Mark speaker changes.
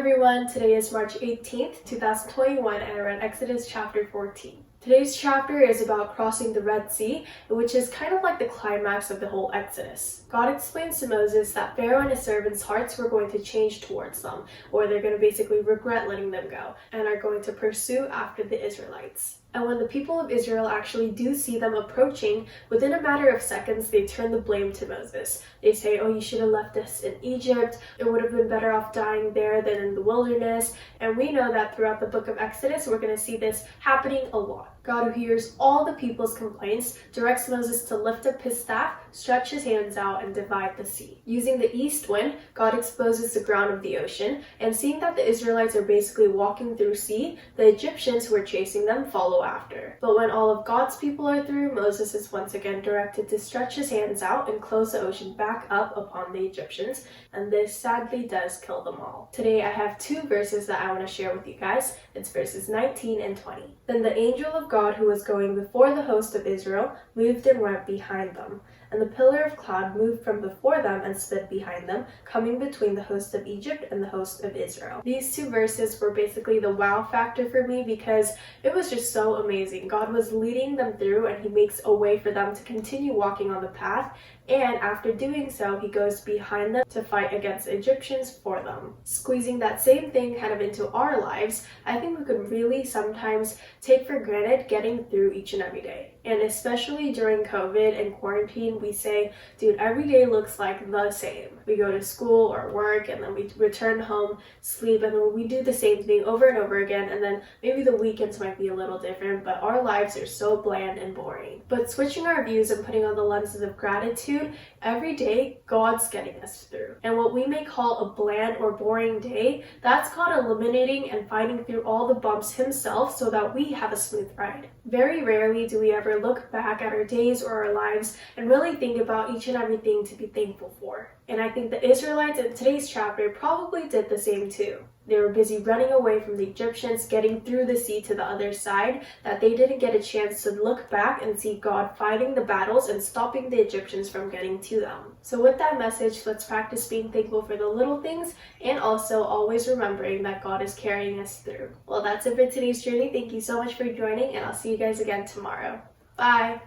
Speaker 1: everyone, today is March 18th, 2021, and I read Exodus chapter 14. Today's chapter is about crossing the Red Sea, which is kind of like the climax of the whole Exodus. God explains to Moses that Pharaoh and his servants' hearts were going to change towards them, or they're going to basically regret letting them go, and are going to pursue after the Israelites. And when the people of Israel actually do see them approaching, within a matter of seconds, they turn the blame to Moses. They say, oh, you should have left us in Egypt. It would have been better off dying there than in the wilderness. And we know that throughout the book of Exodus, we're going to see this happening a lot. God, who hears all the people's complaints, directs Moses to lift up his staff, stretch his hands out, and divide the sea. Using the east wind, God exposes the ground of the ocean, and seeing that the Israelites are basically walking through sea, the Egyptians who are chasing them follow after. But when all of God's people are through, Moses is once again directed to stretch his hands out and close the ocean back up upon the Egyptians, and this sadly does kill them all. Today I have two verses that I want to share with you guys. It's verses 19 and 20. Then the angel of God who was going before the host of Israel moved and went behind them. And the pillar of cloud moved from before them and stood behind them, coming between the host of Egypt and the host of Israel. These two verses were basically the wow factor for me because it was just so amazing. God was leading them through and he makes a way for them to continue walking on the path. And after doing so, he goes behind them to fight against the Egyptians for them. Squeezing that same thing kind of into our lives, I think we could really sometimes take for granted getting through each and every day. And especially during COVID and quarantine, we say, dude, every day looks like the same. We go to school or work and then we return home, sleep, and then we do the same thing over and over again. And then maybe the weekends might be a little different, but our lives are so bland and boring. But switching our views and putting on the lenses of gratitude, every day, God's getting us through. And what we may call a bland or boring day, that's called eliminating and fighting through all the bumps himself so that we have a smooth ride. Very rarely do we ever look back at our days or our lives and really think about each and everything to be thankful for. And I think the Israelites in today's chapter probably did the same too. They were busy running away from the Egyptians, getting through the sea to the other side, that they didn't get a chance to look back and see God fighting the battles and stopping the Egyptians from getting to them. So with that message, let's practice being thankful for the little things and also always remembering that God is carrying us through. Well, that's it for today's journey. Thank you so much for joining, and I'll see you guys again tomorrow. Bye!